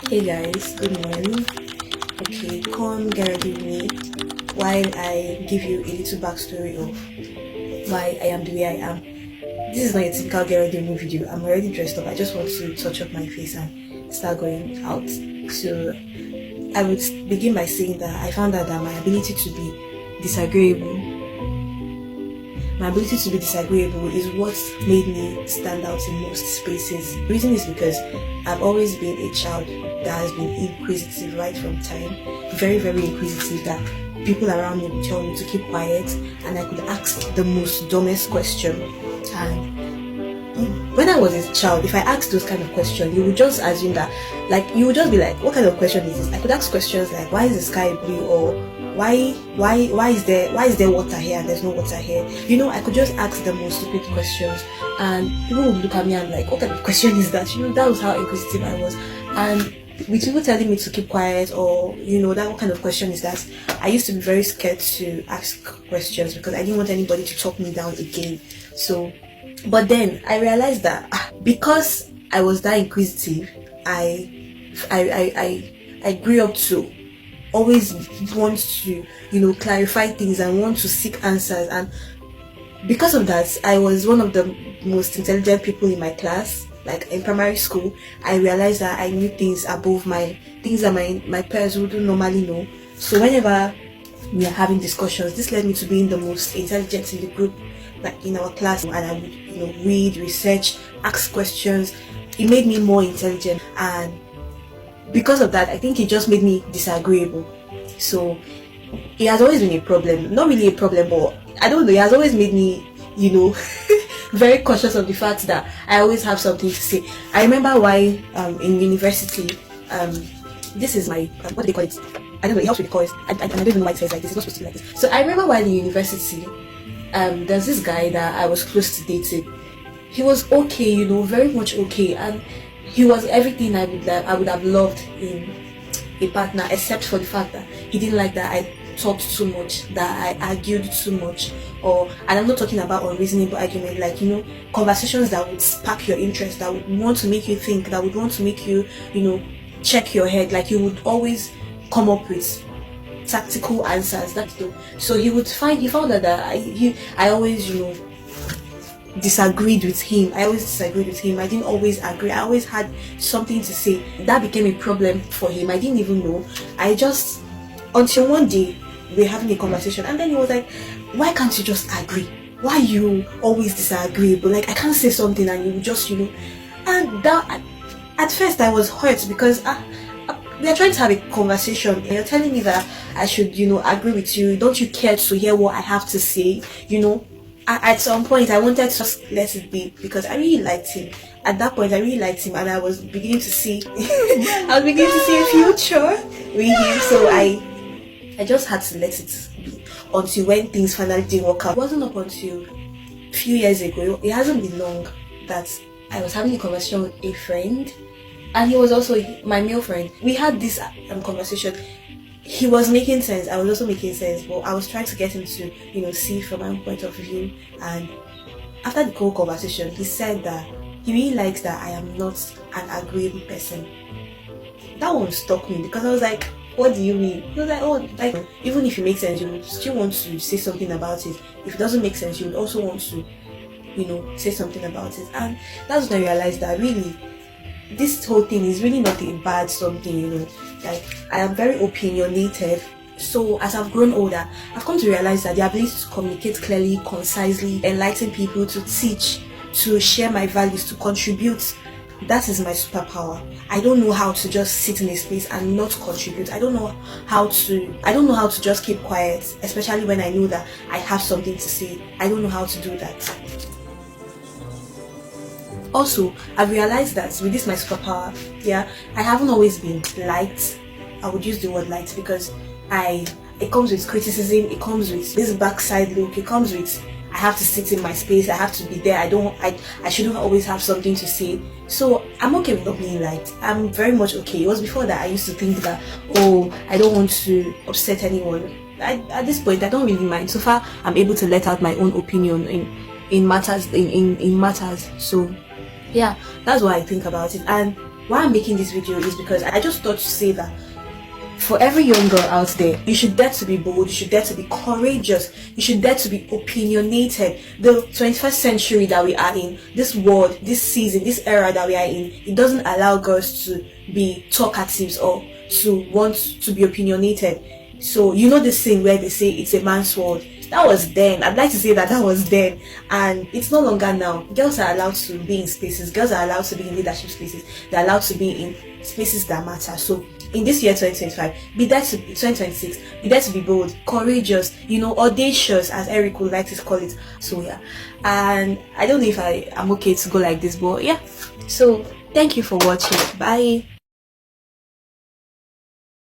Hey guys, good morning. Okay, come get ready with me while I give you a little backstory of why I am the way I am. This is not a typical get ready with me video. I'm already dressed up. I just want to touch up my face and start going out. So I would begin by saying that I found out that my ability to be disagreeable my ability to be disagreeable is what made me stand out in most spaces. The reason is because I've always been a child that has been inquisitive right from time. Very, very inquisitive, that people around me would tell me to keep quiet and I could ask the most dumbest question. And when I was a child, if I asked those kind of questions, you would just assume that, like, you would just be like, what kind of question is this? I could ask questions like, why is the sky blue? Or why is there water here and there's no water here? You know, I could just ask the most stupid questions and people would look at me and like, what kind of question is that? You know, that was how inquisitive I was. And with people telling me to keep quiet, or you know, that what kind of question is that, I used to be very scared to ask questions because I didn't want anybody to talk me down again. So, but then I realized that because I was that inquisitive, I grew up to always want to, you know, clarify things and want to seek answers. And because of that, I was one of the most intelligent people in my class. Like in primary school, I realized that I knew things above my things that my parents wouldn't normally know. So whenever we are having discussions, this led me to being the most intelligent in the group, like in our class. And I would, you know, read, research, ask questions. It made me more intelligent, and because of that, I think it just made me disagreeable. So it has always been a problem. Not really a problem, but I don't know, it has always made me, you know, very cautious of the fact that I always have something to say. I remember why in university, this is my, what do they call it? I don't know, it helps with the course. I don't even know why it says like this. It's not supposed to be like this. So I remember while in university, there's this guy that I was close to dating. He was okay, you know, very much okay, and he was everything I would have loved in a partner, except for the fact that he didn't like that I talked too much, that I argued too much, and I'm not talking about unreasonable argument, like, you know, conversations that would spark your interest, that would want to make you think, that would want to make you, you know, check your head, like you would always come up with tactical answers. That's the so he found out that I always, you know, disagreed with him. I always disagreed with him. I didn't always agree. I always had something to say. That became a problem for him. I didn't even know. I just, until one day we were having a conversation and then he was like, why can't you just agree? Why you always disagree? But like, I can't say something and you just, you know. And that, at first I was hurt because we are trying to have a conversation and you're telling me that I should, you know, agree with you. Don't you care to hear what I have to say? You know, at some point I wanted to just let it be because I really liked him. At that point I really liked him and I was beginning to see I was beginning to see a future with him. So I just had to let it be until when things finally didn't work out. It wasn't up until a few years ago, it hasn't been long, that I was having a conversation with a friend, and he was also my male friend. We had this conversation. He was making sense, I was also making sense, but I was trying to get him to, you know, see from my own point of view. And after the whole conversation, he said that he really likes that I am not an agreeable person. That one stuck me because I was like, what do you mean? He was like, oh, like, even if it makes sense, you would still want to say something about it. If it doesn't make sense, you would also want to, you know, say something about it. And that's when I realized that really this whole thing is really not a bad something, you know. Like, I am very opinionated. So as I've grown older, I've come to realize that the ability to communicate clearly, concisely, enlighten people, to teach, to share my values, to contribute, that is my superpower. I don't know how to just sit in a space and not contribute. I don't know how to just keep quiet, especially when I know that I have something to say. I don't know how to do that. Also, I've realized that with this my superpower, yeah, I haven't always been liked. I would use the word liked because it comes with criticism, it comes with this backside look, it comes with I have to sit in my space, I have to be there, I shouldn't always have something to say. So I'm okay with not being liked. I'm very much okay. It was before that I used to think that, oh, I don't want to upset anyone. At this point I don't really mind. So far I'm able to let out my own opinion in matters. So yeah, that's what I think about it. And why I'm making this video is because I just thought to say that for every young girl out there, you should dare to be bold, you should dare to be courageous, you should dare to be opinionated. The 21st century that we are in, this world, this season, this era that we are in, it doesn't allow girls to be talkatives or to want to be opinionated. So you know the saying where they say it's a man's world. That was then. I'd like to say that was then, and it's no longer now. Girls are allowed to be in spaces. Girls are allowed to be in leadership spaces. They're allowed to be in spaces that matter. So in this year 2025, be there to 2026, be there to be bold, courageous, audacious, as Eric would like to call it. So yeah, and I don't know if I am okay to go like this, but yeah. So thank you for watching. Bye.